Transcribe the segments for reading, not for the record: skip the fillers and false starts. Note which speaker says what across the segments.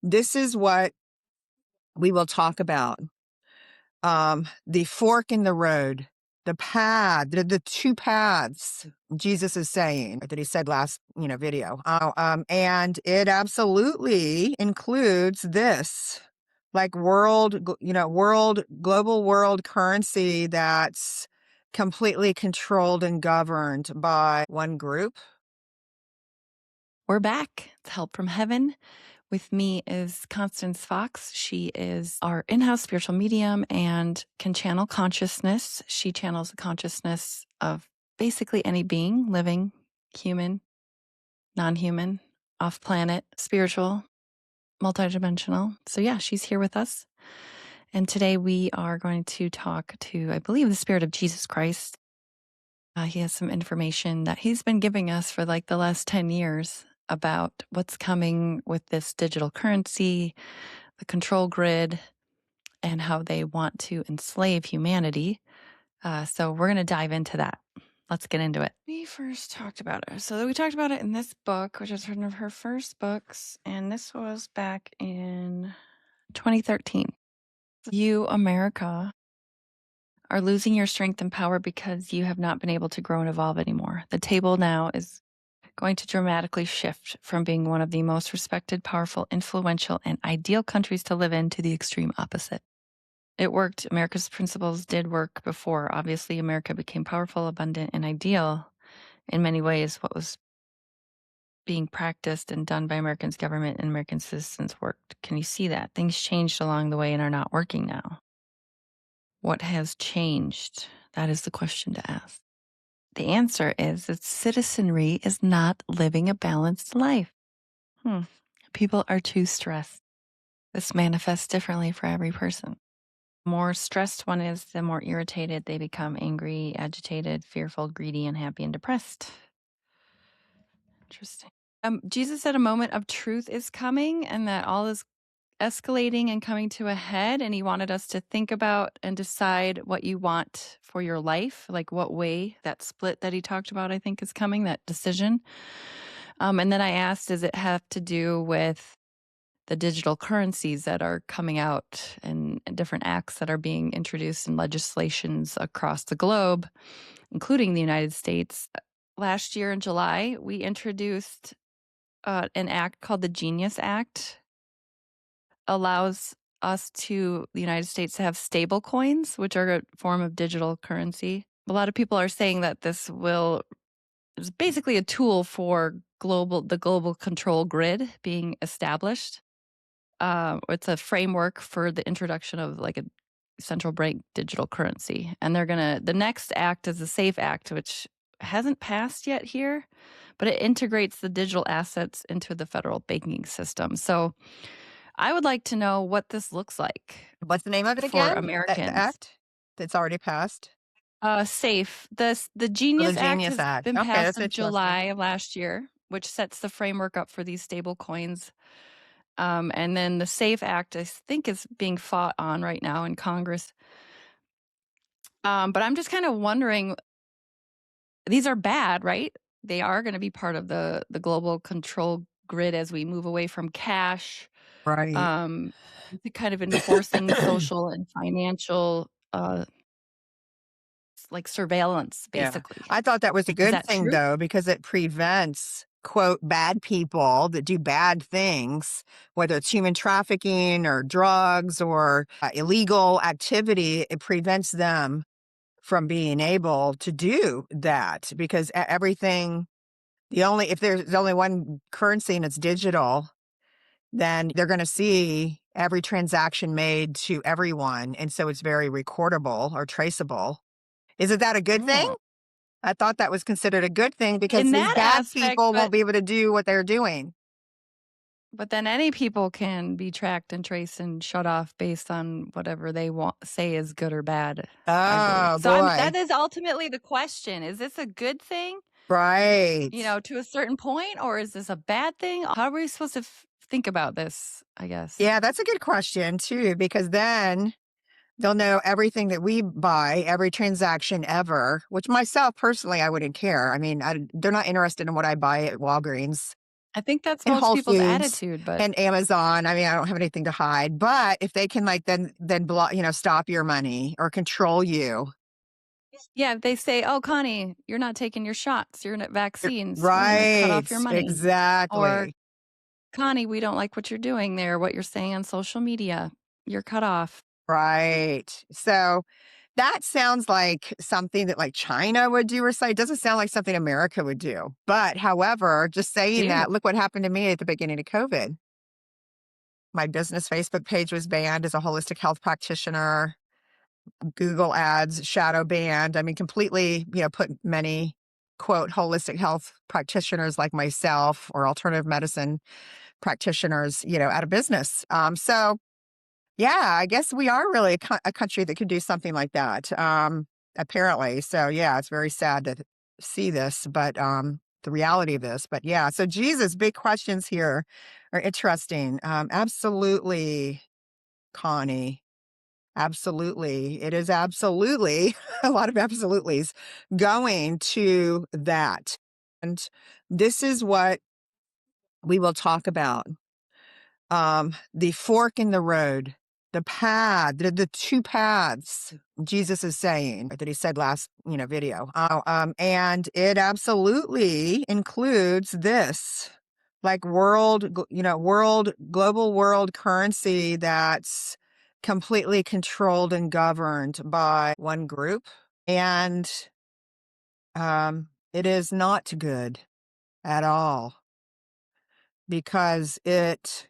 Speaker 1: This is what we will talk about. The fork in the road, the path, the two paths Jesus is saying that he said last, video. And it absolutely includes this, like global world currency that's completely controlled and governed by one group.
Speaker 2: We're back. It's Help from Heaven. With me is Constance Fox. She is our in-house spiritual medium and can channel consciousness. She channels the consciousness of basically any being, living, human, non-human, off-planet, spiritual, multidimensional. So yeah, she's here with us. And today we are going to talk to, I believe, the Spirit of Jesus Christ. He has some information that he's been giving us for like the last 10 years about what's coming with this digital currency, the control grid, and how they want to enslave humanity. So we're going to dive into that. Let's get into it. We first talked about it. So we talked about it in this book, which is one of her first books. And this was back in 2013. You, America, are losing your strength and power because you have not been able to grow and evolve anymore. The table now is going to dramatically shift from being one of the most respected, powerful, influential, and ideal countries to live in to the extreme opposite. It worked. America's principles did work before. Obviously, America became powerful, abundant, and ideal in many ways. What was being practiced and done by Americans' government and American citizens worked. Can you see that? Things changed along the way and are not working now. What has changed? That is the question to ask. The answer is that citizenry is not living a balanced life. People are too stressed. This manifests differently for every person. The more stressed one is, the more irritated they become, angry, agitated, fearful, greedy, unhappy, and depressed. Interesting. Jesus said a moment of truth is coming and that all is escalating and coming to a head, and he wanted us to think about and decide what you want for your life, like what way that split that he talked about, I think, is coming, that decision. And then I asked, does it have to do with the digital currencies that are coming out and different acts that are being introduced in legislations across the globe, including the United States? Last year in July, we introduced an act called the Genius Act. Allows us the United States, to have stable coins, which are a form of digital currency. A lot of people are saying that this is basically a tool for the global control grid being established. It's a framework for the introduction of like a central bank digital currency. And the next act is the SAFE Act, which hasn't passed yet here, but it integrates the digital assets into the federal banking system. So I would like to know what this looks like.
Speaker 1: What's the name of it
Speaker 2: for
Speaker 1: again?
Speaker 2: Americans.
Speaker 1: The act that's already passed?
Speaker 2: SAFE. The Genius Act
Speaker 1: Genius
Speaker 2: has
Speaker 1: Act.
Speaker 2: been
Speaker 1: Okay,
Speaker 2: passed
Speaker 1: that's
Speaker 2: in
Speaker 1: interesting.
Speaker 2: July of last year, which sets the framework up for these stable coins. And then the SAFE Act, I think, is being fought on right now in Congress. But I'm just kind of wondering, these are bad, right? They are going to be part of the global control grid as we move away from cash.
Speaker 1: Right.
Speaker 2: Kind of enforcing social and financial like surveillance, basically.
Speaker 1: Yeah. I thought that was a good
Speaker 2: that
Speaker 1: thing,
Speaker 2: true?
Speaker 1: though, because it prevents, quote, bad people that do bad things, whether it's human trafficking or drugs or illegal activity. It prevents them from being able to do that because everything, if there's only one currency and it's digital, then they're going to see every transaction made to everyone. And so it's very recordable or traceable. Isn't that a good thing? I thought that was considered a good thing because
Speaker 2: In
Speaker 1: these
Speaker 2: that
Speaker 1: bad
Speaker 2: aspect,
Speaker 1: people won't be able to do what they're doing.
Speaker 2: But then any people can be tracked and traced and shut off based on whatever they say is good or bad. I
Speaker 1: Oh,
Speaker 2: believe. So
Speaker 1: boy.
Speaker 2: that is ultimately the question. Is this a good thing,
Speaker 1: Right.
Speaker 2: to a certain point, or is this a bad thing? How are we supposed to think about this, I guess?
Speaker 1: Yeah, that's a good question, too, because then they'll know everything that we buy, every transaction ever, which myself personally, I wouldn't care. I mean, they're not interested in what I buy at Walgreens.
Speaker 2: I think that's
Speaker 1: and
Speaker 2: most
Speaker 1: Whole
Speaker 2: people's
Speaker 1: Foods
Speaker 2: attitude, but
Speaker 1: and Amazon. I mean, I don't have anything to hide, but if they can like then block, stop your money or control you.
Speaker 2: yeah, if they say, "Oh, Connie, you're not taking your shots, your vaccines, we're gonna cut off your
Speaker 1: Right,
Speaker 2: money." Or,
Speaker 1: exactly.
Speaker 2: "Connie, we don't like what you're doing there, what you're saying on social media. You're cut off."
Speaker 1: Right. So that sounds like something that like China would do or say. It doesn't sound like something America would do. But however, just saying
Speaker 2: Do.
Speaker 1: that, look what happened to me at the beginning of COVID. My business Facebook page was banned as a holistic health practitioner. Google ads shadow banned. I mean, completely, put many quote holistic health practitioners like myself or alternative medicine practitioners, out of business. So yeah, I guess we are really a country that could do something like that. Apparently. So yeah, it's very sad to see this, but the reality of this. But yeah, so Jesus, big questions here are interesting. Absolutely, Connie. Absolutely. It is absolutely a lot of absolutely's going to that. And this is what we will talk about. The fork in the road, the path, the two paths Jesus is saying that he said last, video. And it absolutely includes this, like global world currency that's completely controlled and governed by one group. And it is not good at all because it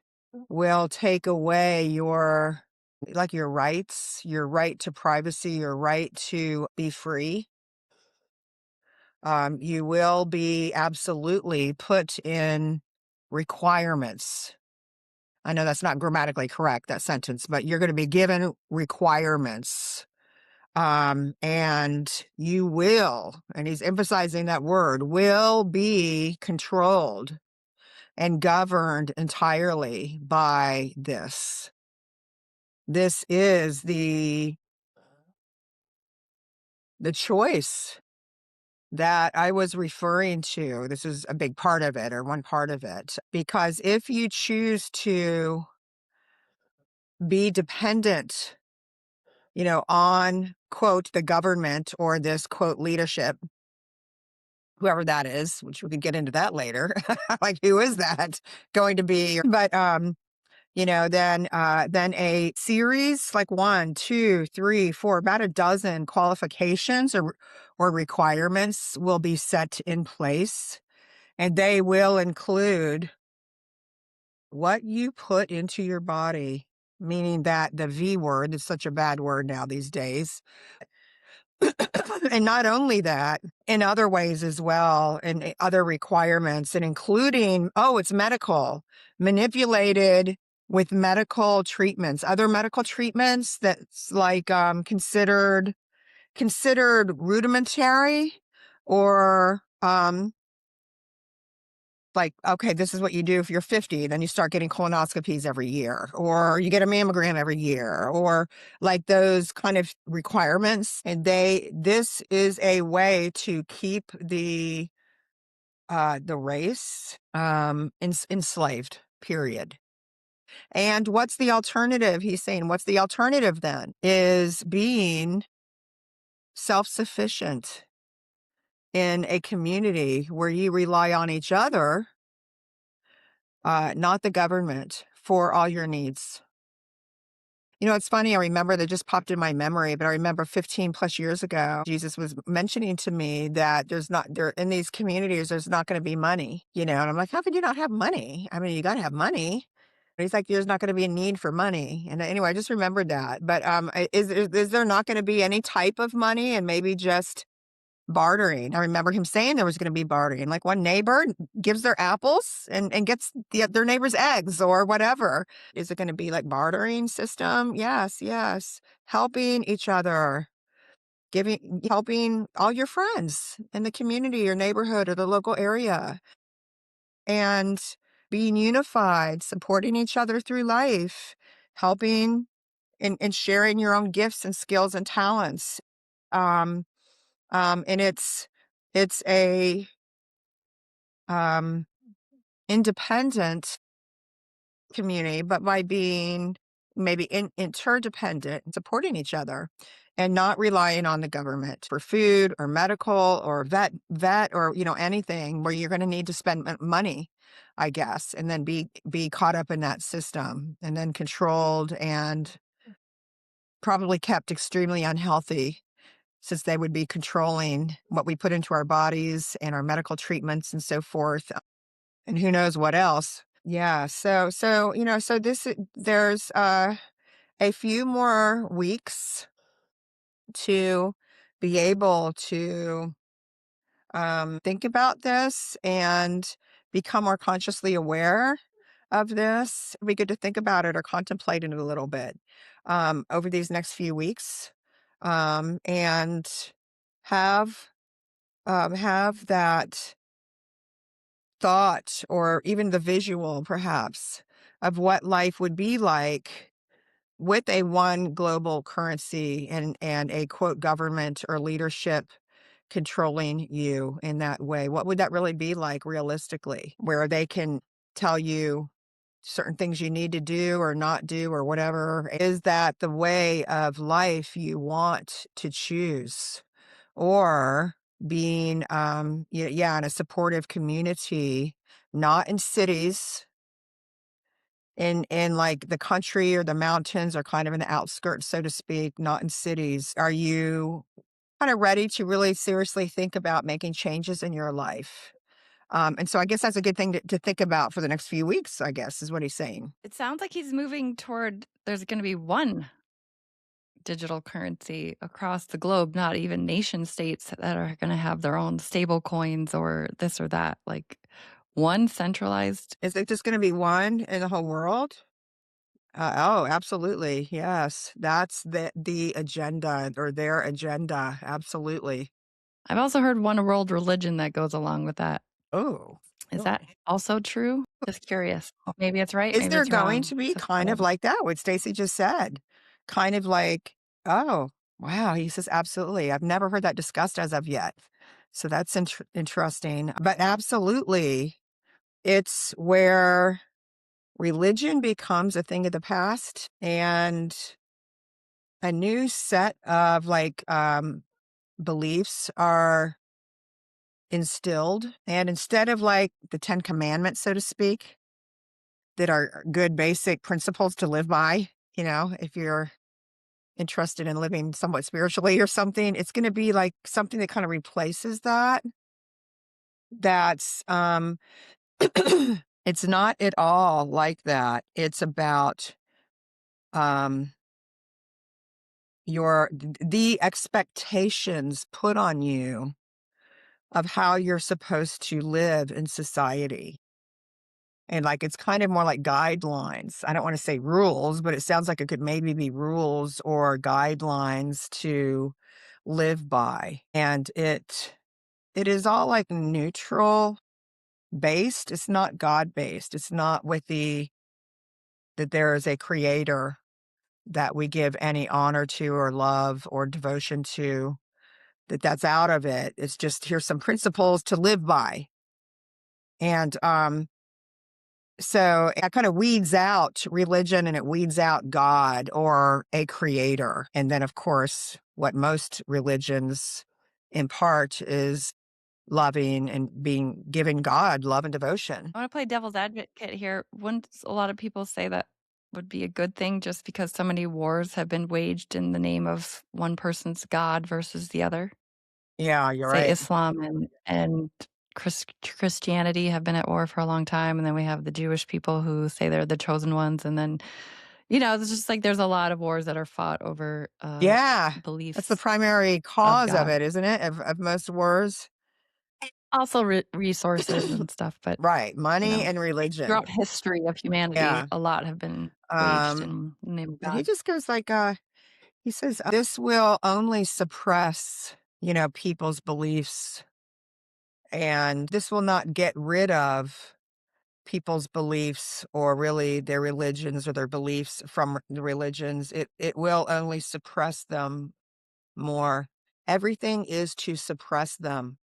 Speaker 1: will take away your rights, your right to privacy, your right to be free. You will be absolutely put in requirements. I know that's not grammatically correct, that sentence, but you're going to be given requirements. And you will, and he's emphasizing that word, will be controlled and governed entirely by this. This is the choice that I was referring to. This is a big part of it, or one part of it, because if you choose to be dependent, on quote the government or this quote leadership, whoever that is, which we could get into that later, like who is that going to be? But then a series like 1, 2, 3, 4, about a dozen qualifications or requirements will be set in place, and they will include what you put into your body, meaning that the V word is such a bad word now these days. And not only that, in other ways as well, and other requirements, and including, it's medical, manipulated with medical treatments, other medical treatments that's like considered rudimentary, or like, okay, this is what you do if you're 50, then you start getting colonoscopies every year, or you get a mammogram every year, or like those kind of requirements. And this is a way to keep the race enslaved, period. And what's the alternative? He's saying, what's the alternative then? Is being self-sufficient in a community where you rely on each other, not the government, for all your needs. It's funny. I remember that just popped in my memory, but I remember 15 plus years ago, Jesus was mentioning to me that there in these communities, there's not going to be money, and I'm like, how could you not have money? I mean, you got to have money. And he's like, there's not going to be a need for money. And anyway, I just remembered that. But is there not going to be any type of money, and maybe just bartering? I remember him saying there was going to be bartering. Like one neighbor gives their apples and gets their neighbor's eggs or whatever. Is it going to be like bartering system? Yes, yes. Helping each other, helping all your friends in the community, your neighborhood, or the local area, and being unified, supporting each other through life, helping and sharing your own gifts and skills and talents. Um, and it's a um independent community, but by being maybe interdependent and supporting each other and not relying on the government for food or medical or vet or anything where you're going to need to spend money, I guess, and then be caught up in that system and then controlled and probably kept extremely unhealthy since they would be controlling what we put into our bodies and our medical treatments and so forth, and who knows what else. Yeah, so there's a few more weeks to be able to think about this and become more consciously aware of this. It'd be good to think about it or contemplate it a little bit over these next few weeks, and have have that thought or even the visual, perhaps, of what life would be like with a one global currency and a quote government or leadership controlling you in that way. What would that really be like realistically, where they can tell you certain things you need to do or not do or whatever? Is that the way of life you want to choose? Or being yeah, in a supportive community, not in cities, in like the country or the mountains or kind of in the outskirts, so to speak, not in cities. Are you kind of ready to really seriously think about making changes in your life? And so I guess that's a good thing to think about for the next few weeks, I guess, is what he's saying.
Speaker 2: It sounds like he's moving toward there's going to be one digital currency across the globe, not even nation states that are going to have their own stable coins or this or that. Like one centralized.
Speaker 1: Is it just going to be one in the whole world? Oh, absolutely. Yes. That's the agenda or their agenda. Absolutely.
Speaker 2: I've also heard one world religion that goes along with that.
Speaker 1: Oh.
Speaker 2: Is that
Speaker 1: Really?
Speaker 2: also true? Just curious. Maybe it's right,
Speaker 1: Is
Speaker 2: maybe
Speaker 1: there
Speaker 2: it's
Speaker 1: going
Speaker 2: wrong.
Speaker 1: to be
Speaker 2: Just
Speaker 1: kind of
Speaker 2: whatever.
Speaker 1: like that, what Stacy just said? Kind of like, oh, wow. He says, absolutely. I've never heard that discussed as of yet. So that's interesting. But absolutely, it's where religion becomes a thing of the past and a new set of beliefs are instilled. And instead of like the 10 commandments, so to speak, that are good basic principles to live by, if you're interested in living somewhat spiritually or something, it's going to be like something that kind of replaces that. That's it's not at all like that. It's about um the expectations put on you of how you're supposed to live in society. And like it's kind of more like guidelines. I don't want to say rules, but it sounds like it could maybe be rules or guidelines to live by. And it is all like neutral based. It's not God based. It's not with that there is a creator that we give any honor to or love or devotion to, that's out of it. It's just here's some principles to live by. And so it kind of weeds out religion and it weeds out God or a creator. And then, of course, what most religions impart is loving and being giving God love and devotion.
Speaker 2: I want to play devil's advocate here. Wouldn't a lot of people say that would be a good thing just because so many wars have been waged in the name of one person's God versus the other?
Speaker 1: Yeah, you're
Speaker 2: Say
Speaker 1: right.
Speaker 2: Islam and Christianity have been at war for a long time, and then we have the Jewish people who say they're the chosen ones, and then it's just like there's a lot of wars that are fought over
Speaker 1: Yeah. That's the
Speaker 2: beliefs
Speaker 1: primary
Speaker 2: of
Speaker 1: cause of
Speaker 2: God.
Speaker 1: it, isn't it? Of most wars.
Speaker 2: Also, resources and stuff, but
Speaker 1: Right.
Speaker 2: you
Speaker 1: Money
Speaker 2: know,
Speaker 1: and religion.
Speaker 2: throughout history of humanity,
Speaker 1: Yeah.
Speaker 2: a lot have been waged
Speaker 1: Um,
Speaker 2: in the name of
Speaker 1: but he
Speaker 2: God.
Speaker 1: just goes like, he says, this will only suppress, people's beliefs, and this will not get rid of people's beliefs or really their religions or their beliefs from the religions. It will only suppress them more. Everything is to suppress them.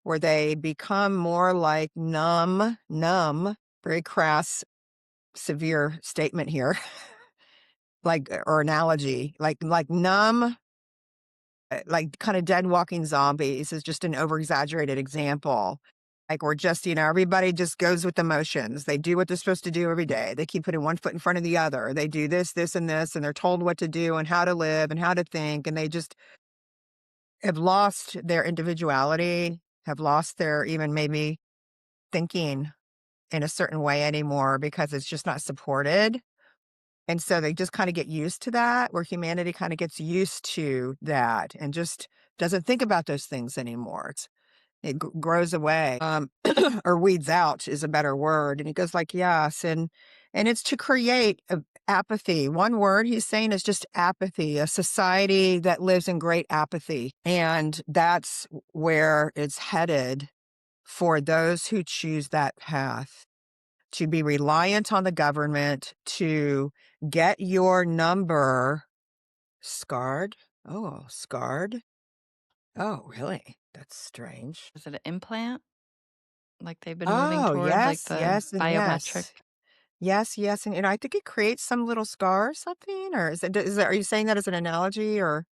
Speaker 1: where they become more like numb, very crass, severe statement here, like, or analogy, like numb, like kind of dead walking zombies is just an over exaggerated example. Like we're just, everybody just goes with the motions. They do what they're supposed to do every day. They keep putting one foot in front of the other. They do this, and they're told what to do and how to live and how to think. And they just have lost their individuality, have lost their even maybe thinking in a certain way anymore because it's just not supported. And so they just kind of get used to that, where humanity kind of gets used to that and just doesn't think about those things anymore. It grows away, or weeds out is a better word. And he goes like, yes. And it's to create apathy. One word he's saying is just apathy, a society that lives in great apathy. And that's where it's headed for those who choose that path, to be reliant on the government, to get your number scarred. Oh, scarred. Oh, really? That's strange.
Speaker 2: Is it an implant? Like they've been moving
Speaker 1: Oh,
Speaker 2: toward, like
Speaker 1: yes,
Speaker 2: the
Speaker 1: yes, and
Speaker 2: biometric?
Speaker 1: yes. Yes, yes, and I think it creates some little scar or something, or are you saying that as an analogy or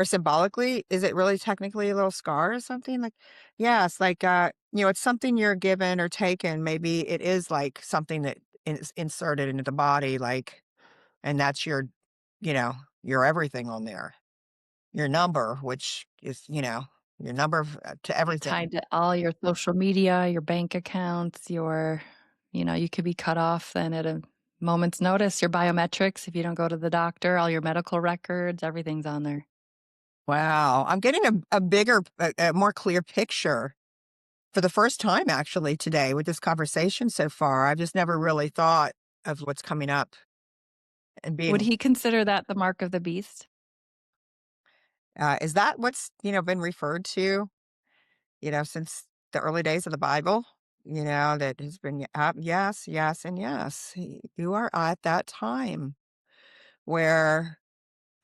Speaker 1: symbolically? Is it really technically a little scar or something? Like, yes, like, it's something you're given or taken. Maybe it is like something that is inserted into the body, like, and that's you know, your everything on there. Your number, which is, your number to
Speaker 2: Be
Speaker 1: everything.
Speaker 2: tied to all your social media, your bank accounts, you could be cut off then at a moment's notice. Your biometrics, if you don't go to the doctor, all your medical records, everything's on there.
Speaker 1: Wow, I'm getting a bigger, a more clear picture for the first time actually today with this conversation so far. I've just never really thought of what's coming up and
Speaker 2: Would
Speaker 1: being,
Speaker 2: he consider that the mark of the beast?
Speaker 1: is that what's, been referred to, since the early days of the Bible, that has been, yes, yes, and yes. You are at that time where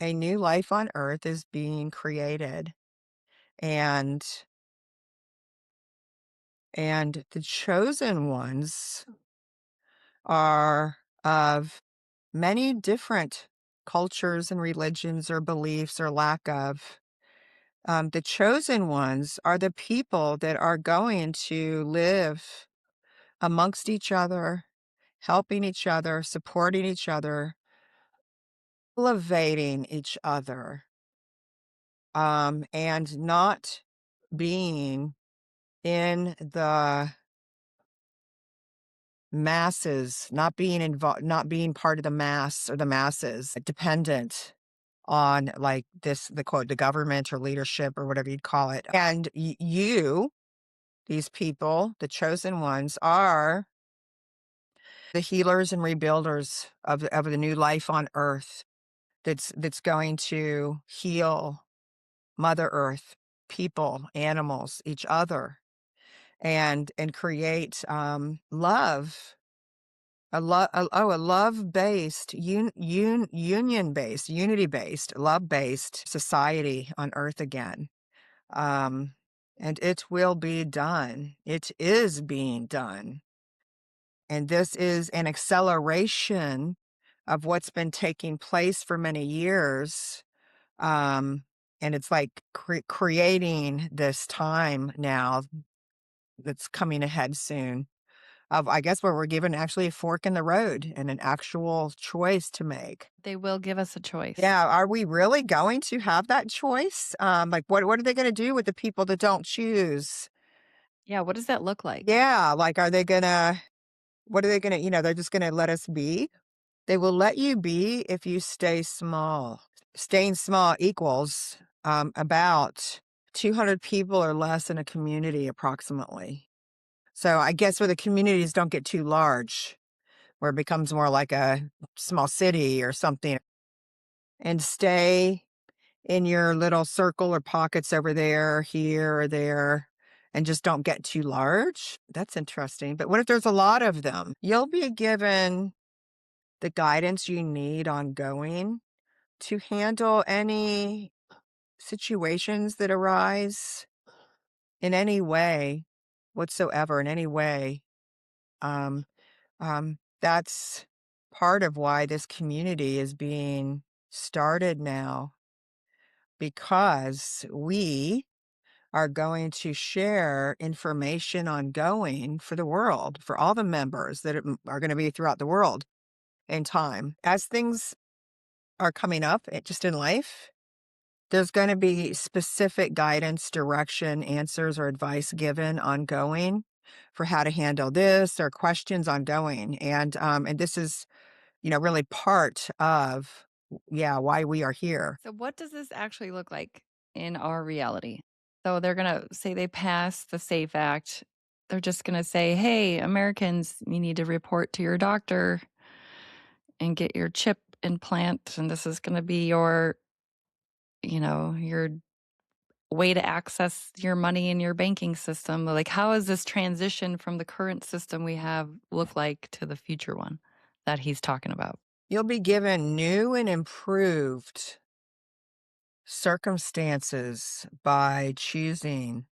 Speaker 1: a new life on earth is being created, and the chosen ones are of many different cultures and religions or beliefs or lack of. The chosen ones are the people that are going to live amongst each other, helping each other, supporting each other, elevating each other, and not being in the masses, not being involved, not being part of the mass or the masses, dependent on like the quote, the government or leadership or whatever you'd call it. And these people, the chosen ones, are the healers and rebuilders of the new life on earth that's going to heal Mother Earth, people, animals, each other, and create love. A love-based, union-based, unity-based, love-based society on earth again. Um, and it will be done. It is being done. And this is an acceleration of what's been taking place for many years. Um, and it's like creating this time now that's coming ahead soon, of, I guess, where we're given actually a fork in the road and an actual choice to make.
Speaker 2: They will give us a choice.
Speaker 1: Yeah, are we really going to have that choice? Like, what are they gonna do with the people that don't choose?
Speaker 2: Yeah, what does that look like?
Speaker 1: Yeah, like, are they gonna what are they gonna they're just gonna let us be? They will let you be if you stay small. Staying small equals, about 200 people or less in a community approximately. So I guess where the communities don't get too large, where it becomes more like a small city or something, and stay in your little circle or pockets over there, here or there, and just don't get too large. That's interesting. But what if there's a lot of them? You'll be given the guidance you need ongoing to handle any situations that arise in any way whatsoever, in any way. Um, that's part of why this community is being started now, because we are going to share information ongoing for the world, for all the members that are going to be throughout the world in time. As things are coming up just in life, there's going to be specific guidance, direction, answers, or advice given ongoing for how to handle this or questions ongoing. And this is, really part of, yeah, why we are here.
Speaker 2: So, what does this actually look like in our reality? So, they're going to say they passed the SAFE Act. They're just going to say, hey, Americans, you need to report to your doctor and get your chip implant. And this is going to be your way to access your money in your banking system. Like, how is this transition from the current system we have look like to the future one that he's talking about?
Speaker 1: You'll be given new and improved circumstances by choosing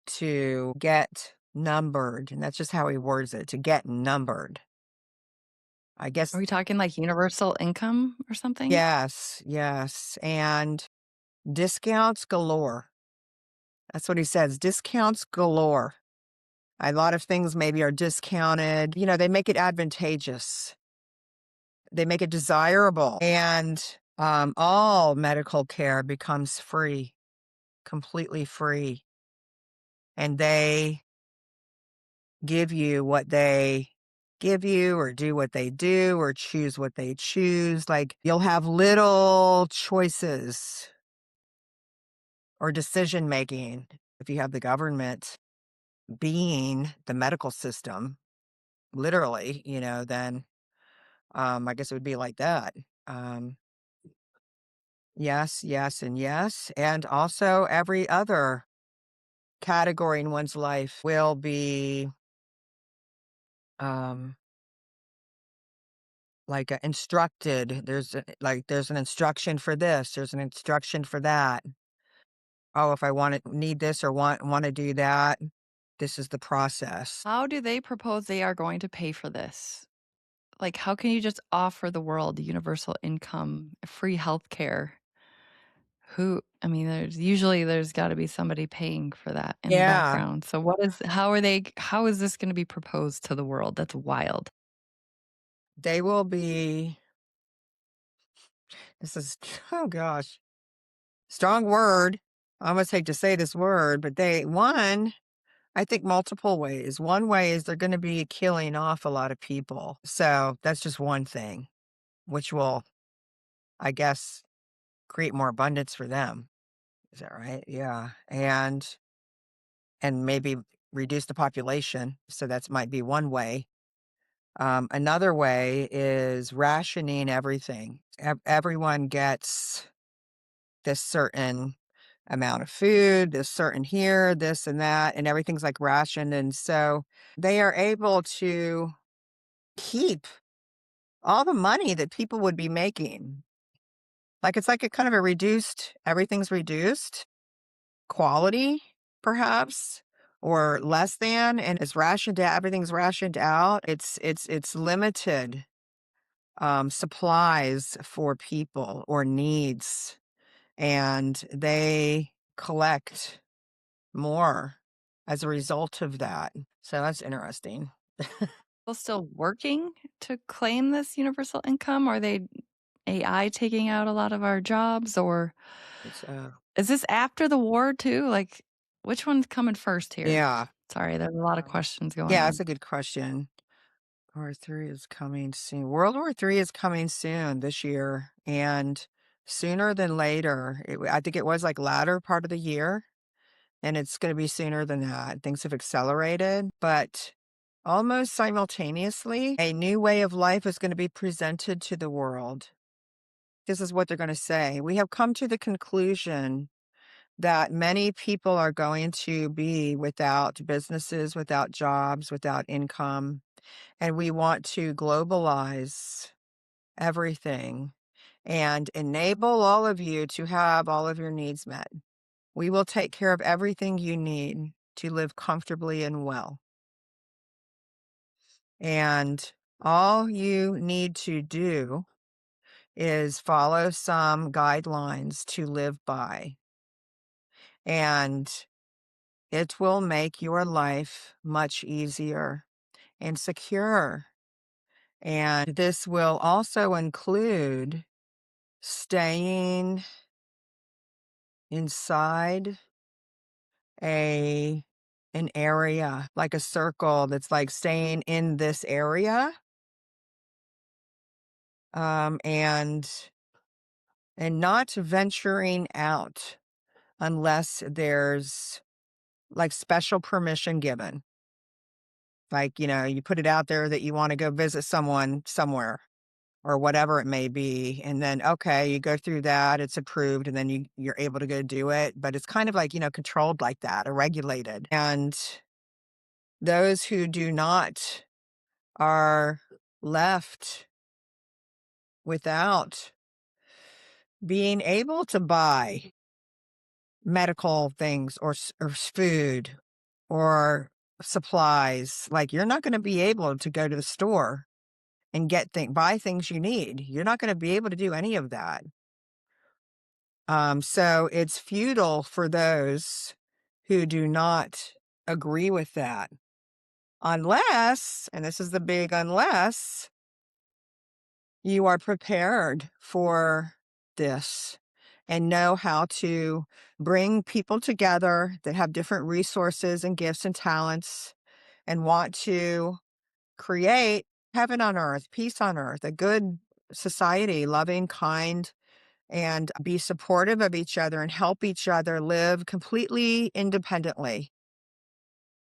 Speaker 1: to get numbered. And that's just how he words it, to get numbered. I
Speaker 2: Are
Speaker 1: guess,
Speaker 2: we talking like universal income or something?
Speaker 1: yes, yes. And discounts galore. That's what he says, discounts galore. A lot of things maybe are discounted. They make it advantageous. They make it desirable. And all medical care becomes free, completely free. And they give you what they give you, or do what they do, or choose what they choose. Like, you'll have little choices or decision making if you have the government being the medical system, literally, then I guess it would be like that. Um, yes, yes, and yes. And also, every other category in one's life will be um, like instructed. There's an instruction for this, there's an instruction for that. Oh, if I need this or want to do that, this is the process.
Speaker 2: How do they propose they are going to pay for this? Like, how can you just offer the world universal income, free healthcare? I mean, there's got to be somebody paying for that in the
Speaker 1: Yeah,
Speaker 2: background. So how is this going to be proposed to the world? That's wild.
Speaker 1: they will be, this is, oh gosh, strong word. I almost hate to say this word, but I think multiple ways. One way is they're going to be killing off a lot of people. So that's just one thing, which will, I guess, create more abundance for them. Is that right? Yeah. And maybe reduce the population. So that's might be one way. Another way is rationing everything. Everyone gets this certain amount of food, this certain here, this and that, and everything's like rationed. And so they are able to keep all the money that people would be making. Like, it's like a kind of a reduced, everything's reduced quality, perhaps, or less than, and it's rationed out, everything's rationed out. It's limited supplies for people or needs, and they collect more as a result of that. So that's interesting.
Speaker 2: People still working to claim this universal income? Are they AI taking out a lot of our jobs, or
Speaker 1: It's
Speaker 2: is this after the war too? Like, which one's coming first here?
Speaker 1: yeah.
Speaker 2: Sorry, there's a lot of
Speaker 1: Um,
Speaker 2: questions going
Speaker 1: yeah,
Speaker 2: on.
Speaker 1: that's a good question. War 3 is coming soon. World War 3 is coming soon this year, and sooner than later. I think it was like latter part of the year, and it's going to be sooner than that. Things have accelerated, but almost simultaneously, a new way of life is going to be presented to the world. This is what they're going to say. We have come to the conclusion that many people are going to be without businesses, without jobs, without income, and we want to globalize everything and enable all of you to have all of your needs met. We will take care of everything you need to live comfortably and well. And all you need to do is follow some guidelines to live by. And it will make your life much easier and secure. And this will also include staying inside a an area, like a circle that's like staying in this area, and not venturing out unless there's like special permission given. Like, you put it out there that you want to go visit someone somewhere or whatever it may be. And then, okay, you go through that, it's approved, and then you're able to go do it. But it's kind of like, controlled like that or regulated. And those who do not are left without being able to buy medical things or food or supplies. Like, you're not going to be able to go to the store and buy things you need. You're not going to be able to do any of that. So it's futile for those who do not agree with that. Unless, and this is the big unless, you are prepared for this and know how to bring people together that have different resources and gifts and talents and want to create heaven on earth, peace on earth, a good society, loving, kind, and be supportive of each other and help each other live completely independently,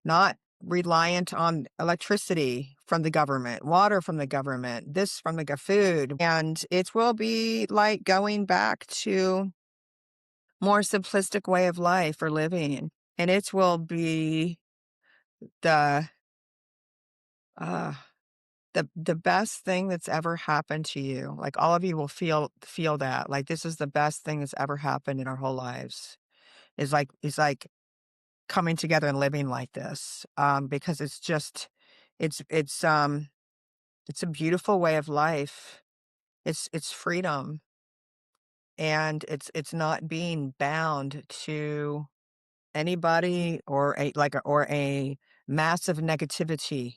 Speaker 1: not reliant on electricity from the government, water from the government, this from the food. And it will be like going back to more simplistic way of life or living. And it will be the uh the best thing that's ever happened to you. Like, all of you will feel that. Like, this is the best thing that's ever happened in our whole lives. Is like coming together and living like this. Because it's just it's it's um it's a beautiful way of life. It's freedom, and it's not being bound to anybody or a massive negativity,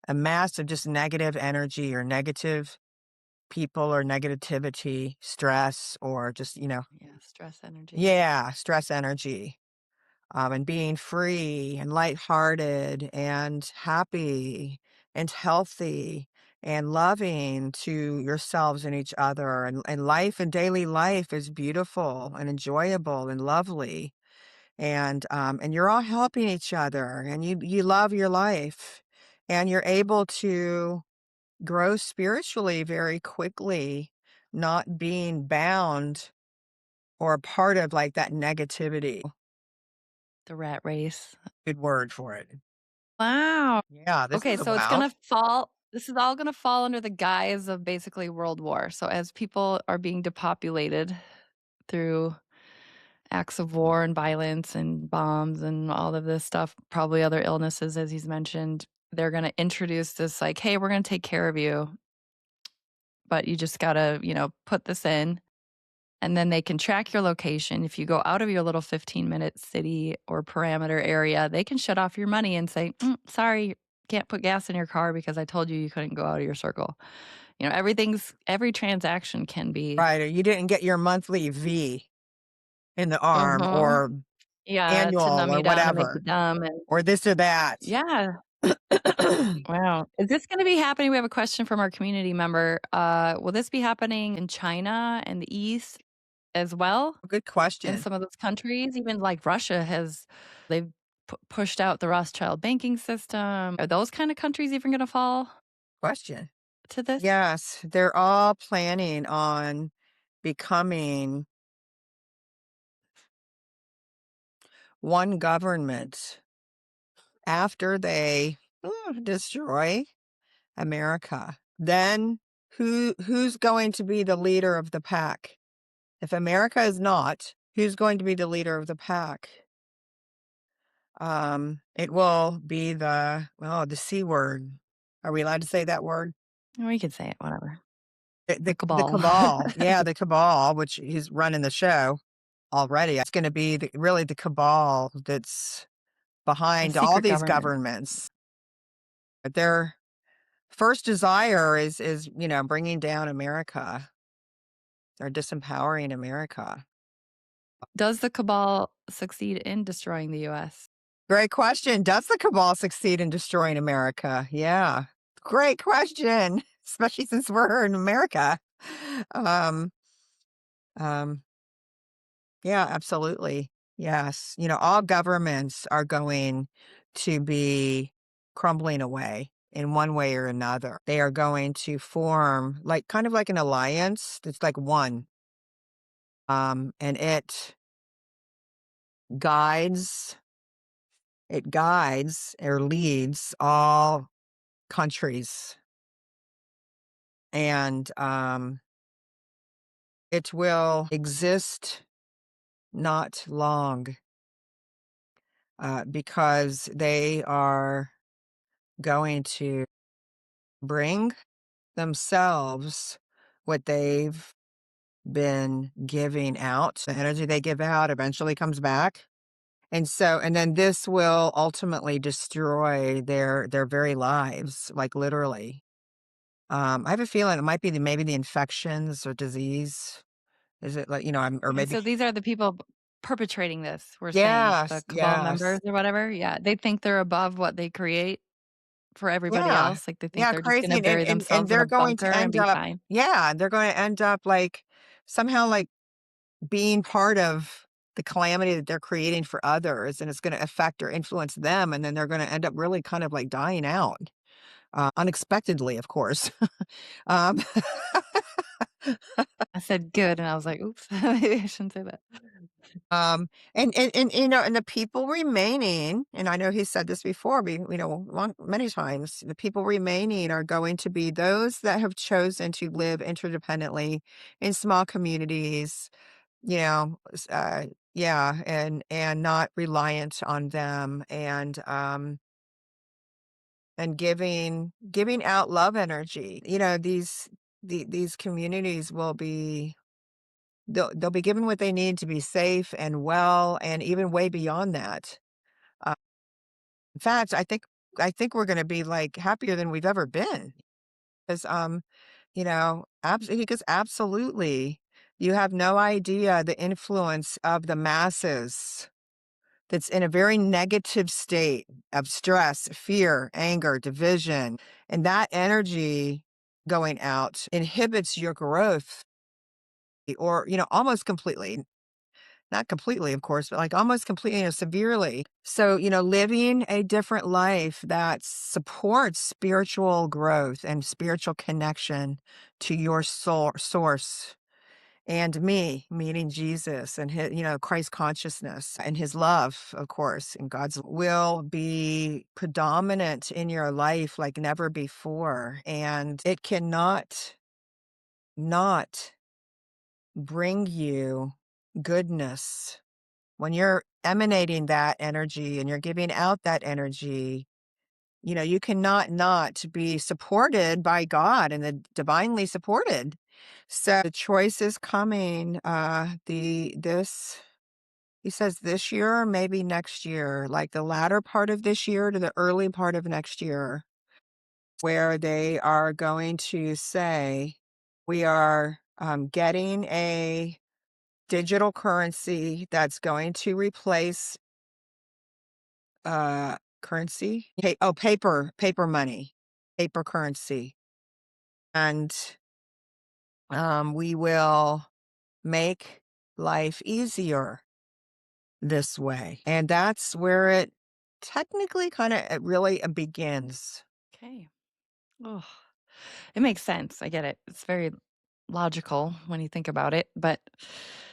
Speaker 1: a massive just negative energy or negative people or negativity, stress, or just,
Speaker 2: Yeah, stress energy.
Speaker 1: yeah, stress energy. And being free and lighthearted and happy and healthy and loving to yourselves and each other. And life and daily life is beautiful and enjoyable and lovely. And you're all helping each other, and you love your life, and you're able to grow spiritually very quickly, not being bound or a part of like that negativity.
Speaker 2: The rat race.
Speaker 1: Good word for it.
Speaker 2: Wow.
Speaker 1: Yeah, this
Speaker 2: Okay,
Speaker 1: is a
Speaker 2: so it's
Speaker 1: wow.
Speaker 2: gonna fall this is all gonna fall under the guise of basically world war. So as people are being depopulated through acts of war and violence and bombs and all of this stuff, probably other illnesses, as he's mentioned, they're gonna introduce this like, "Hey, we're gonna take care of you, but you just gotta, put this in." And then they can track your location. If you go out of your little 15-minute city or parameter area, they can shut off your money and say, sorry, can't put gas in your car because I told you you couldn't go out of your circle. Every transaction can be,
Speaker 1: Right, or you didn't get your monthly V in the arm
Speaker 2: uh
Speaker 1: or
Speaker 2: yeah, to
Speaker 1: annual
Speaker 2: numb
Speaker 1: or
Speaker 2: you down and make you
Speaker 1: whatever,
Speaker 2: dumb. And
Speaker 1: or this or that.
Speaker 2: yeah, wow. Is this going to be happening? We have a question from our community member. Will this be happening in China and the East as well?
Speaker 1: Good
Speaker 2: In
Speaker 1: question.
Speaker 2: some of those countries, even like Russia they've pushed out the Rothschild banking system. Are those kind of countries even gonna fall
Speaker 1: Question.
Speaker 2: to this?
Speaker 1: Yes, they're all planning on becoming one government after they destroy America. Then who's going to be the leader of the pack? If America is not, Who's going to be the leader of the pack? It will be the C word. Are we allowed to say that word?
Speaker 2: We could say it, whatever. The
Speaker 1: The
Speaker 2: cabal.
Speaker 1: cabal. Yeah, the cabal, which he's running the show already. It's gonna be really the cabal that's
Speaker 2: The
Speaker 1: behind all
Speaker 2: secret
Speaker 1: these
Speaker 2: government.
Speaker 1: governments. But their first desire is, bringing down America. They're disempowering America.
Speaker 2: Does the cabal succeed in destroying the US?
Speaker 1: Great question. Does the cabal succeed in destroying America? Yeah. Great question, especially since we're in America. Um, um, yeah, absolutely. Yes. All governments are going to be crumbling away in one way or another. They are going to form like kind of like an alliance that's like one. And guides guides or leads all countries. And it will exist not long because they are going to bring themselves what they've been giving out. The energy they give out eventually comes back. And then this will ultimately destroy their very lives, like literally. I have a feeling it might be maybe the infections or disease. Is it like, or
Speaker 2: Okay,
Speaker 1: maybe,
Speaker 2: so these are the people perpetrating this, we're saying, the
Speaker 1: yes,
Speaker 2: cabal members
Speaker 1: yes.
Speaker 2: or whatever? Yeah, they think they're above what they create for everybody
Speaker 1: Yeah.
Speaker 2: else, like, they think
Speaker 1: Yeah,
Speaker 2: they're just
Speaker 1: crazy,
Speaker 2: gonna
Speaker 1: and and
Speaker 2: bury
Speaker 1: and and
Speaker 2: themselves in a
Speaker 1: they're going
Speaker 2: bunker
Speaker 1: to
Speaker 2: and
Speaker 1: end
Speaker 2: be
Speaker 1: up,
Speaker 2: fine.
Speaker 1: yeah, they're gonna end up, like, somehow, like, being part of the calamity that they're creating for others, and it's gonna affect or influence them, and then they're gonna end up really kind of, like, dying out, unexpectedly, of course. Um,
Speaker 2: I said, "Good," and I was like, "Oops, maybe I shouldn't say that."
Speaker 1: and the people remaining, and I know he said this before, many times, the people remaining are going to be those that have chosen to live interdependently in small communities, yeah, and not reliant on them, and giving out love energy. These communities will be they'll be given what they need to be safe and well, and even way beyond that. Uh, in fact, I think we're gonna be, like, happier than we've ever been. 'Cause, because absolutely, you have no idea the influence of the masses that's in a very negative state of stress, fear, anger, division, and that energy going out inhibits your growth or, almost completely. Not completely, of course, but, like, almost completely, severely. So, living a different life that supports spiritual growth and spiritual connection to your source and me, meeting Jesus and his, Christ consciousness and his love, of course, and God's will be predominant in your life like never before. And it cannot not bring you goodness. When you're emanating that energy and you're giving out that energy, you cannot not be supported by God and the divinely supported. So the choice is coming. He says this year, or maybe next year, like the latter part of this year to the early part of next year, where they are going to say, we are getting a digital currency that's going to replace currency. Paper money, paper currency. And we will make life easier this way. And that's where it technically kind of it really begins.
Speaker 2: Okay. Oh, it makes sense, I get it. It's very logical when you think about it, but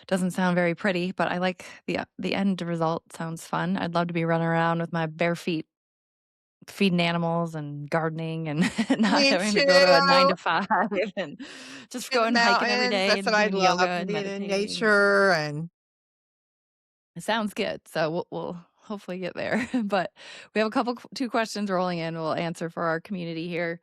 Speaker 2: doesn't sound very pretty, but I like the end result, sounds fun. I'd love to be running around with my bare feet feeding animals and gardening and not
Speaker 1: Me
Speaker 2: having to go to a 9
Speaker 1: too.
Speaker 2: to 5 and just
Speaker 1: In the
Speaker 2: going hiking every
Speaker 1: mountains.
Speaker 2: day
Speaker 1: That's
Speaker 2: and
Speaker 1: what I
Speaker 2: doing yoga
Speaker 1: love,
Speaker 2: and
Speaker 1: being in
Speaker 2: meditating and
Speaker 1: nature and
Speaker 2: It sounds good. So we'll hopefully get there. But we have a couple, two questions rolling in. We'll answer for our community here.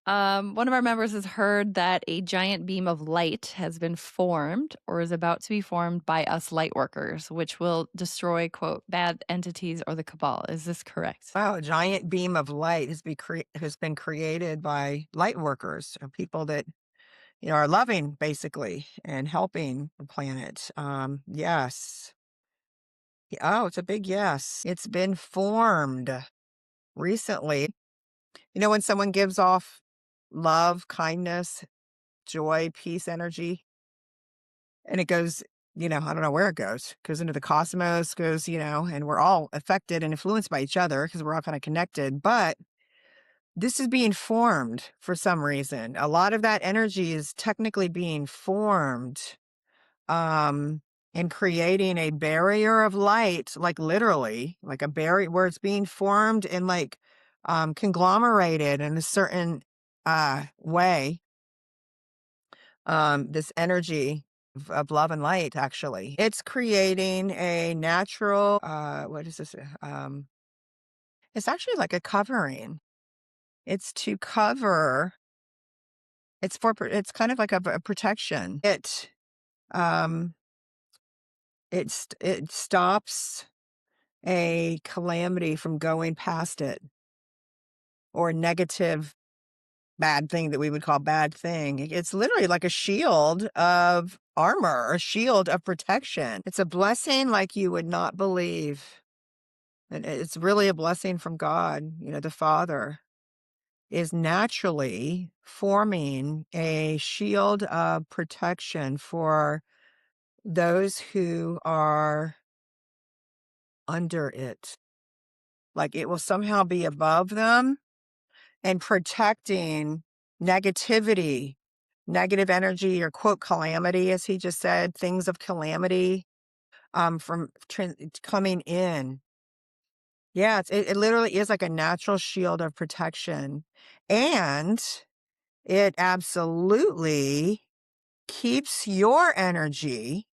Speaker 2: One of our members has heard that a giant beam of light has been formed or is about to be formed by us light workers, which will destroy, quote, bad entities or the cabal. Is this correct?
Speaker 1: Wow, a giant beam of light has been created by light workers, people that are loving basically and helping the planet. Yes. Oh, it's a big yes. It's been formed recently. When someone gives off love, kindness, joy, peace, energy, and it goes, I don't know where it goes into the cosmos, and we're all affected and influenced by each other because we're all kind of connected. But this is being formed for some reason. A lot of that energy is technically being formed, um, and creating a barrier of light, like literally, like a barrier where it's being formed and like conglomerated in a certain way. This energy of love and light, actually, it's creating a natural. What is this? It's actually like a covering. It's to cover. It's kind of like a protection. Um, it stops a calamity from going past it, or a negative bad thing that we would call bad thing. It's literally like a shield of armor, a shield of protection. It's a blessing like you would not believe. And it's really a blessing from God. The Father is naturally forming a shield of protection for those who are under it. Like it will somehow be above them and protecting negativity, negative energy, or quote, calamity, as he just said, things of calamity from coming in. Yeah, it literally is like a natural shield of protection. And it absolutely keeps your energy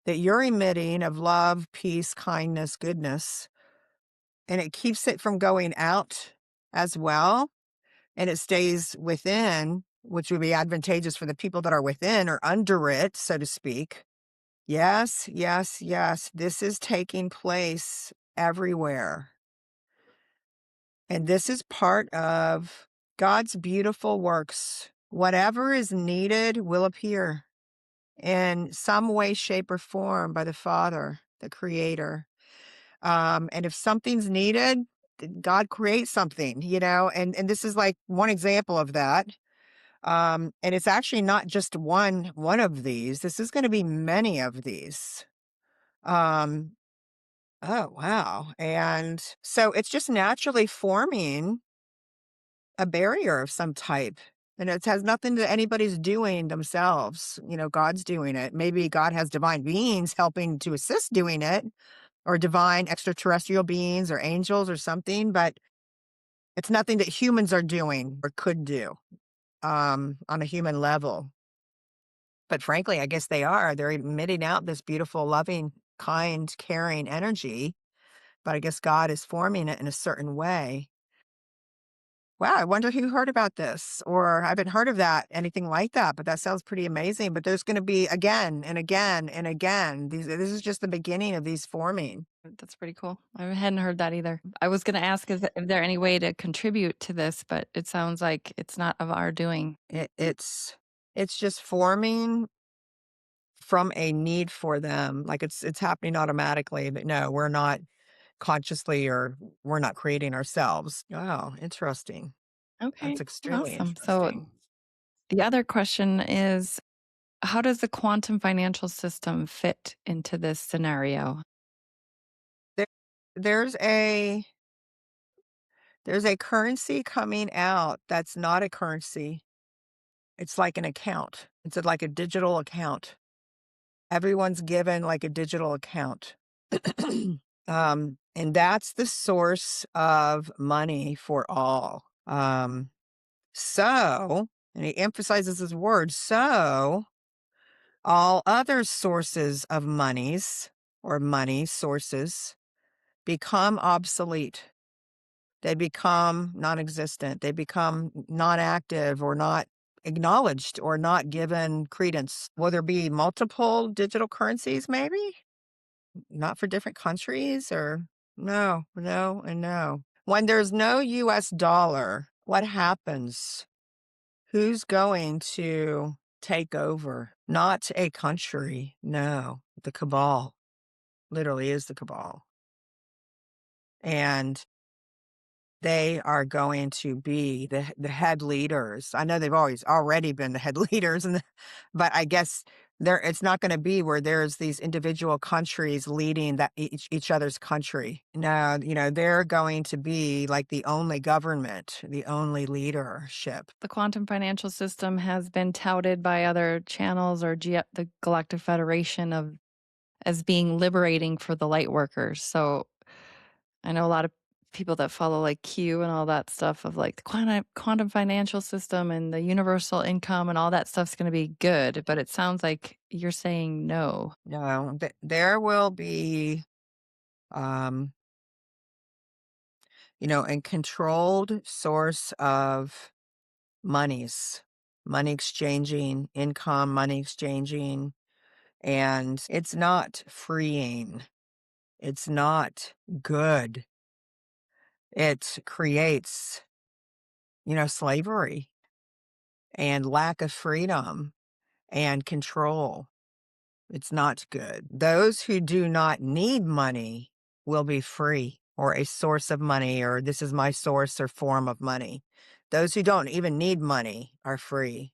Speaker 1: that you're emitting of love, peace, kindness, goodness, and it keeps it from going out as well. And it stays within, which would be advantageous for the people that are within or under it, so to speak. Yes, yes, yes. This is taking place everywhere. And this is part of God's beautiful works. Whatever is needed will appear in some way, shape, or form by the Father, the Creator. And if something's needed, God creates something, and this is like one example of that. And it's actually not just one of these. This is going to be many of these. Um, oh wow. And so it's just naturally forming a barrier of some type. And it has nothing to anybody's doing themselves. God's doing it. Maybe God has divine beings helping to assist doing it, or divine extraterrestrial beings or angels or something, but it's nothing that humans are doing or could do on a human level. But frankly, I guess they are. They're emitting out this beautiful, loving, kind, caring energy, but I guess God is forming it in a certain way. Wow, I wonder who heard about this, or I haven't heard of that, anything like that, but that sounds pretty amazing. But there's going to be again and again and again. This is just the beginning of thes forming.
Speaker 2: That's pretty cool. I hadn't heard that either. I was going to ask, is there any way to contribute to this, but it sounds like it's not of our doing.
Speaker 1: It's just forming from a need for them. Like it's happening automatically, but no, we're not consciously, or we're not creating ourselves. Oh, interesting.
Speaker 2: Okay,
Speaker 1: That's extremely
Speaker 2: awesome. So
Speaker 1: interesting.
Speaker 2: the other question is, how does the quantum financial system fit into this scenario?
Speaker 1: There, there's a there's a currency coming out that's not a currency. It's like an account. Like a digital account. Everyone's given like a digital account. And that's the source of money for all. So, and he emphasizes his word, so all other sources of monies or money sources become obsolete. They become non-existent. They become non-active or not acknowledged or not given credence. Will there be multiple digital currencies maybe? Not for different countries or no, no, and no. When there's no US dollar, what happens? Who's going to take over? Not a country. No, the cabal literally is the cabal. And they are going to be the head leaders. I know they've always already been the head leaders, but I guess it's not going to be where there's these individual countries leading that each other's country. No, they're going to be like the only government, the only leadership.
Speaker 2: The quantum financial system has been touted by other channels or the Galactic Federation of as being liberating for the light workers. So I know a lot of people that follow like Q and all that stuff of like the quantum financial system and the universal income and all that stuff's going to be good. But it sounds like you're saying no.
Speaker 1: No, there will be, um, a controlled source of monies, money exchanging, income, money exchanging, and it's not freeing. It's not good. It creates, slavery and lack of freedom and control. It's not good. Those who do not need money will be free or a source of money, or this is my source or form of money. Those who don't even need money are free.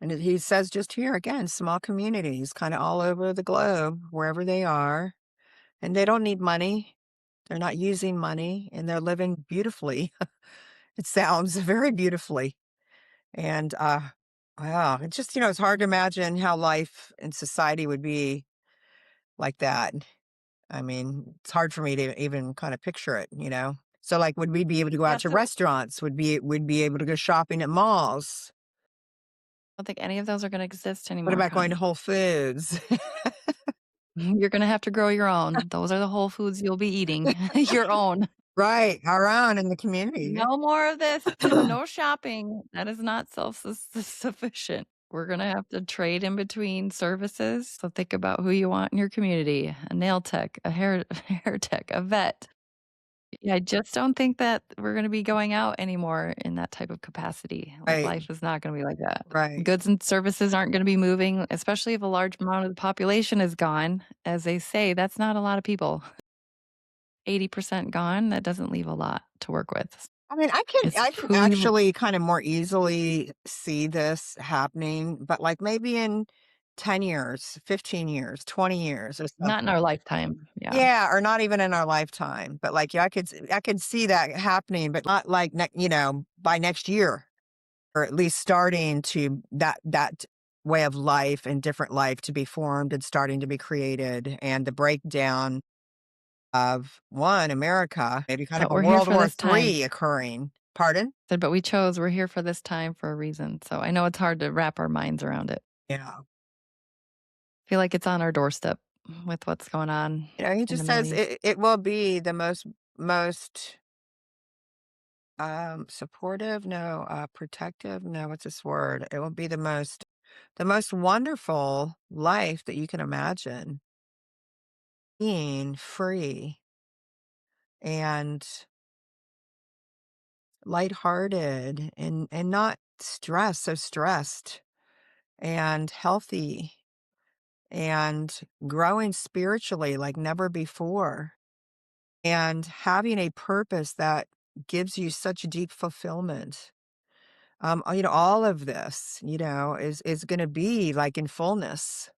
Speaker 1: And he says just here again, small communities kind of all over the globe, wherever they are, and they don't need money. They're not using money and they're living beautifully. It sounds very beautifully. And wow, it's just, it's hard to imagine how life in society would be like that. I mean, it's hard for me to even kind of picture it. So like would we be able to go
Speaker 2: Yeah,
Speaker 1: out to
Speaker 2: so I
Speaker 1: restaurants? Would be able to go shopping at malls?
Speaker 2: don't think any of those are going to exist
Speaker 1: What
Speaker 2: anymore,
Speaker 1: about going to
Speaker 2: Connie.
Speaker 1: Whole Foods?
Speaker 2: You're going to have to grow your own. Those are the whole foods you'll be eating, your own.
Speaker 1: Right, our own in the community.
Speaker 2: No more of this. No shopping. That is not sufficient. We're gonna have to trade in between services. So think about who you want in your community: a nail tech, a hair hair tech, a vet. Yeah, I just don't think that we're gonna be going out anymore in that type of capacity. Like,
Speaker 1: Right,
Speaker 2: life is not gonna be like that.
Speaker 1: right.
Speaker 2: Goods and services aren't gonna be moving, especially if a large amount of the population is gone. As they say, that's not a lot of people. 80% gone, that doesn't leave a lot to work with.
Speaker 1: I mean, I can
Speaker 2: It's
Speaker 1: I can
Speaker 2: who you
Speaker 1: actually kind of more easily see this happening, but like maybe in 10 years, 15 years, 20 years or
Speaker 2: not in
Speaker 1: something.
Speaker 2: our lifetime, yeah.
Speaker 1: Yeah, or not even in our lifetime. But like, yeah, I could see that happening, but not like by next year, or at least starting to that way of life and different life to be formed and starting to be created, and the breakdown of one America, maybe kind of
Speaker 2: But
Speaker 1: a
Speaker 2: we're here
Speaker 1: World
Speaker 2: for
Speaker 1: War
Speaker 2: this time.
Speaker 1: III occurring. Pardon?
Speaker 2: Said, but we're here for this time for a reason. So I know it's hard to wrap our minds around it.
Speaker 1: Yeah.
Speaker 2: I feel like it's on our doorstep with what's going on
Speaker 1: He
Speaker 2: in the
Speaker 1: just
Speaker 2: Middle
Speaker 1: says
Speaker 2: East.
Speaker 1: it will be the most supportive, no, protective, no, what's this word? It will be the most wonderful life that you can imagine. Being free and lighthearted and not so stressed and healthy and growing spiritually like never before and having a purpose that gives you such deep fulfillment. All of this, is going to be like in fullness.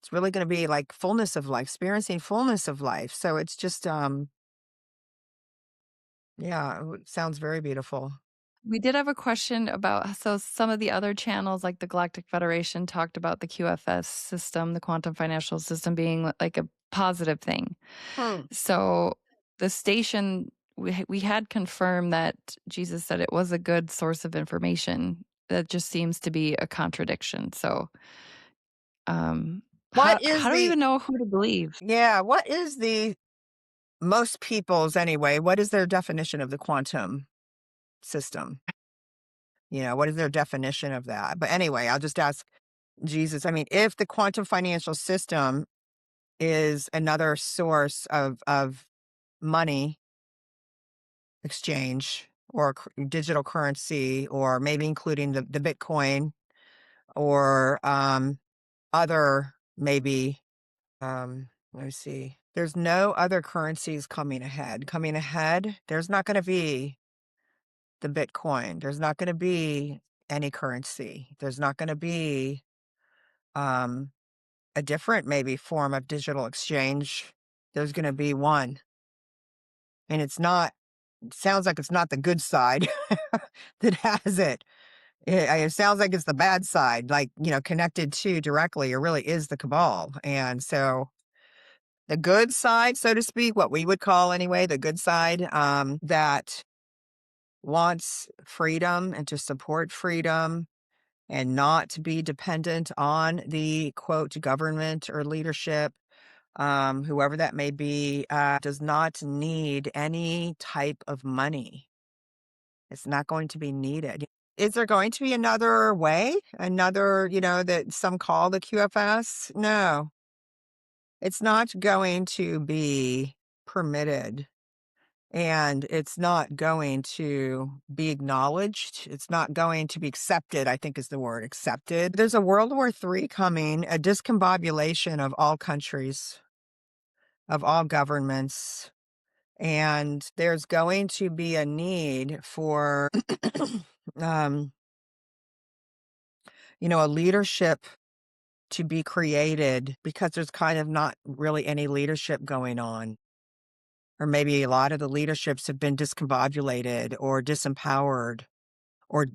Speaker 1: It's really going to be like fullness of life, experiencing fullness of life. So it's just, yeah, it sounds very beautiful.
Speaker 2: We did have a question about so some of the other channels like the Galactic Federation talked about the QFS system, the quantum financial system being like a positive thing.
Speaker 1: Hmm.
Speaker 2: So the station we had confirmed that Jesus said it was a good source of information. That just seems to be a contradiction. So um
Speaker 1: What
Speaker 2: How
Speaker 1: is
Speaker 2: do we
Speaker 1: the
Speaker 2: even know who to believe?
Speaker 1: yeah, what is the most people's anyway, what is their definition of the quantum system? What is their definition of that? But anyway, I'll just ask Jesus. I mean, if the quantum financial system is another source of money exchange or digital currency, or maybe including the Bitcoin or other maybe let me see. There's no other currencies coming ahead. Coming ahead, there's not going to be the Bitcoin. There's not going to be any currency. There's not going to be um, a different maybe form of digital exchange. There's going to be one. And it sounds like it's not the good side that has it. It sounds like it's the bad side, like, connected to directly, or really is the cabal. And so the good side, so to speak, what we would call anyway, the good side, that wants freedom and to support freedom and not to be dependent on the quote government or leadership, whoever that may be, does not need any type of money. It's not going to be needed. Is there going to be another way? Another, that some call the QFS? No, it's not going to be permitted. And it's not going to be acknowledged. It's not going to be accepted, I think is the word, accepted. There's a World War III coming, a discombobulation of all countries, of all governments. And there's going to be a need for, um, a leadership to be created, because there's kind of not really any leadership going on. Or maybe a lot of the leaderships have been discombobulated or disempowered or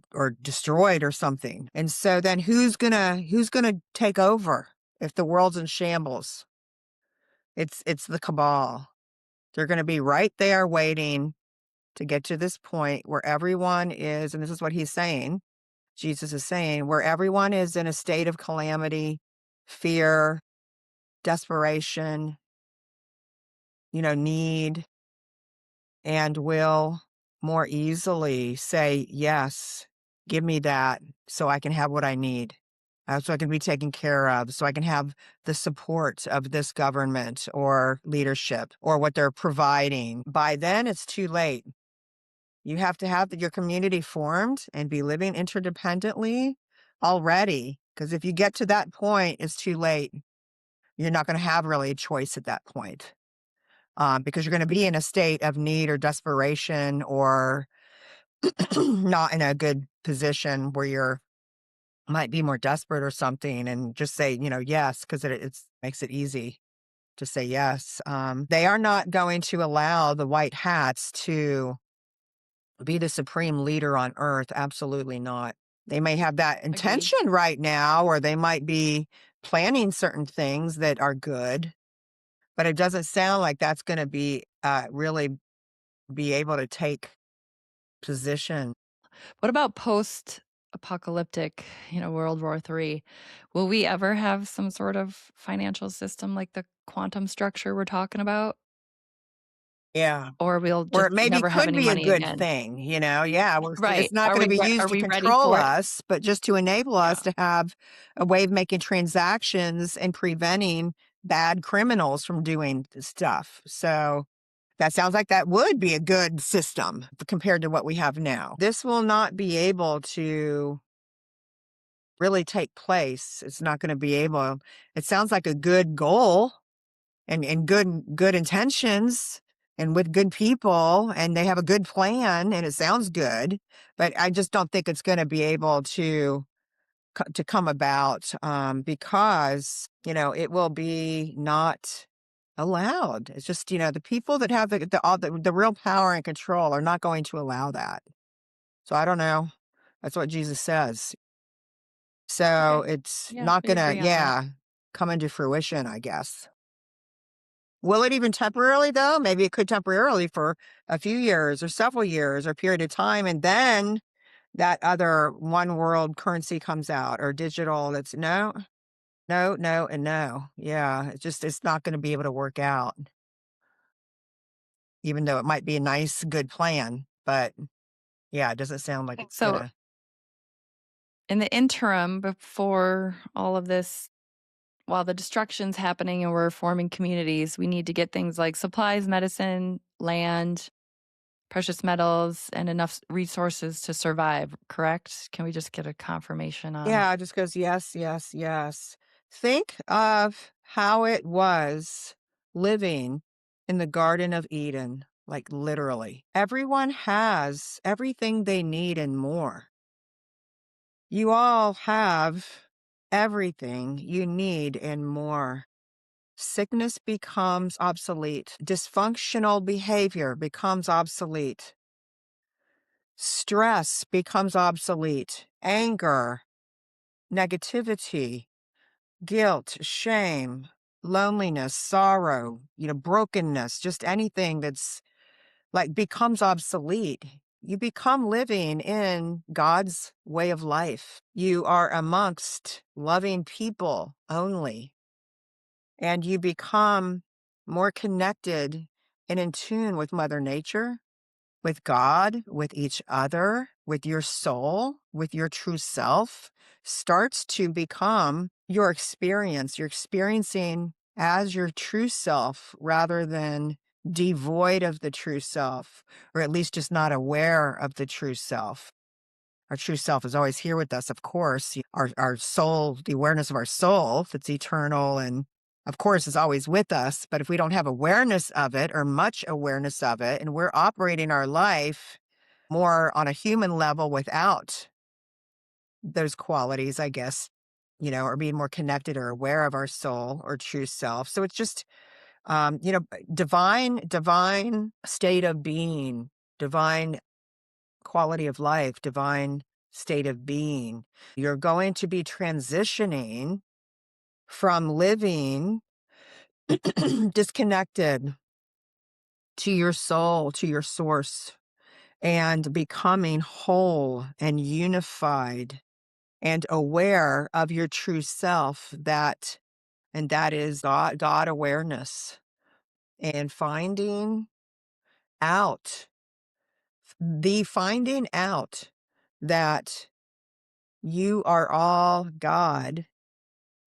Speaker 1: destroyed or something. And so then who's gonna take over if the world's in shambles? It's the cabal. They're gonna be right there waiting to get to this point where everyone is, and this is what he's saying, Jesus is saying, where everyone is in a state of calamity, fear, desperation, need, and will more easily say, yes, give me that so I can have what I need, so I can be taken care of, so I can have the support of this government or leadership or what they're providing. By then, it's too late. You have to have your community formed and be living interdependently already, because if you get to that point, it's too late. You're not going to have really a choice at that point. Because you're going to be in a state of need or desperation, or not in a good position where you're might be more desperate or something, and just say, yes, because it's makes it easy to say yes. They are not going to allow the white hats to be the supreme leader on earth. Absolutely not. They may have that
Speaker 2: Agreed.
Speaker 1: intention right now, or they might be planning certain things that are good, but it doesn't sound like that's going to be really be able to take position.
Speaker 2: What about post-apocalyptic, World War III? Will we ever have some sort of financial system like the quantum structure we're talking about?
Speaker 1: Yeah.
Speaker 2: Or we'll
Speaker 1: Or
Speaker 2: just
Speaker 1: it maybe
Speaker 2: never have
Speaker 1: could
Speaker 2: any
Speaker 1: be a
Speaker 2: money
Speaker 1: good
Speaker 2: again?
Speaker 1: thing, yeah,
Speaker 2: Right.
Speaker 1: it's not gonna be
Speaker 2: Are
Speaker 1: used to
Speaker 2: we ready
Speaker 1: control
Speaker 2: for it?
Speaker 1: us, but just to enable us
Speaker 2: Yeah.
Speaker 1: to have a way of making transactions and preventing bad criminals from doing stuff. So, that sounds like that would be a good system compared to what we have now. This will not be able to really take place. It's not gonna be able it sounds like a good goal, and good intentions, and with good people, and they have a good plan, and it sounds good, but I just don't think it's going to be able to come about, because it will be not allowed. It's just the people that have the real power and control are not going to allow that. So I don't know. That's what Jesus says. So
Speaker 2: Okay.
Speaker 1: it's
Speaker 2: Yeah,
Speaker 1: not
Speaker 2: we
Speaker 1: gonna,
Speaker 2: agree on that.
Speaker 1: yeah, come into fruition, I guess. Will it even temporarily though? Maybe it could temporarily for a few years or several years or period of time, and then that other one world currency comes out, or digital. That's no. No, no, and no. Yeah, it's not gonna be able to work out, even though it might be a nice, good plan, but, yeah, it doesn't sound like it's
Speaker 2: So,
Speaker 1: gonna.
Speaker 2: in the interim, before all of this, while the destruction's happening and we're forming communities, we need to get things like supplies, medicine, land, precious metals, and enough resources to survive, correct? Can we just get a confirmation on?
Speaker 1: Yeah, it just goes, "Yes, yes, yes." Think of how it was living in the Garden of Eden, like, literally. Everyone has everything they need and more. You all have everything you need and more. Sickness becomes obsolete. Dysfunctional behavior becomes obsolete. Stress becomes obsolete. Anger, negativity, guilt, shame, loneliness, sorrow, brokenness, just anything that's like becomes obsolete. You become living in God's way of life. You are amongst loving people only, and you become more connected and in tune with Mother Nature, with God, with each other, with your soul, with your true self, starts to become your experience. You're experiencing as your true self rather than devoid of the true self, or at least just not aware of the true self. Our true self is always here with us, of course. Our soul, the awareness of our soul that's eternal and of course is always with us. But if we don't have awareness of it or much awareness of it, and we're operating our life more on a human level without those qualities, I guess, or being more connected or aware of our soul or true self. So it's just, divine state of being, divine quality of life, divine state of being. You're going to be transitioning from living disconnected to your soul, to your source, and becoming whole and unified and aware of your true self, and that is God awareness, and out finding out that you are all God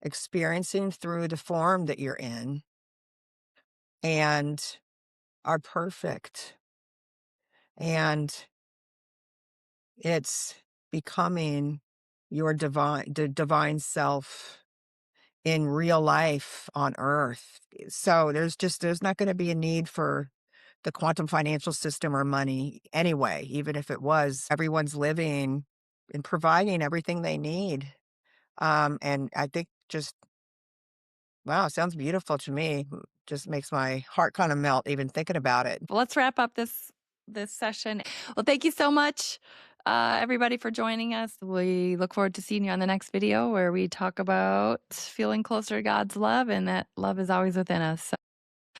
Speaker 1: experiencing through the form that you're in and are perfect. And it's becoming your divine self in real life on earth. So there's not going to be a need for the quantum financial system or money anyway, even if it was. Everyone's living and providing everything they need. And I think just, wow, sounds beautiful to me. Just makes my heart kind of melt even thinking about it.
Speaker 2: Well, let's wrap up this session. Well, thank you so much, everybody, for joining us. We look forward to seeing you on the next video where we talk about feeling closer to God's love, and that love is always within us.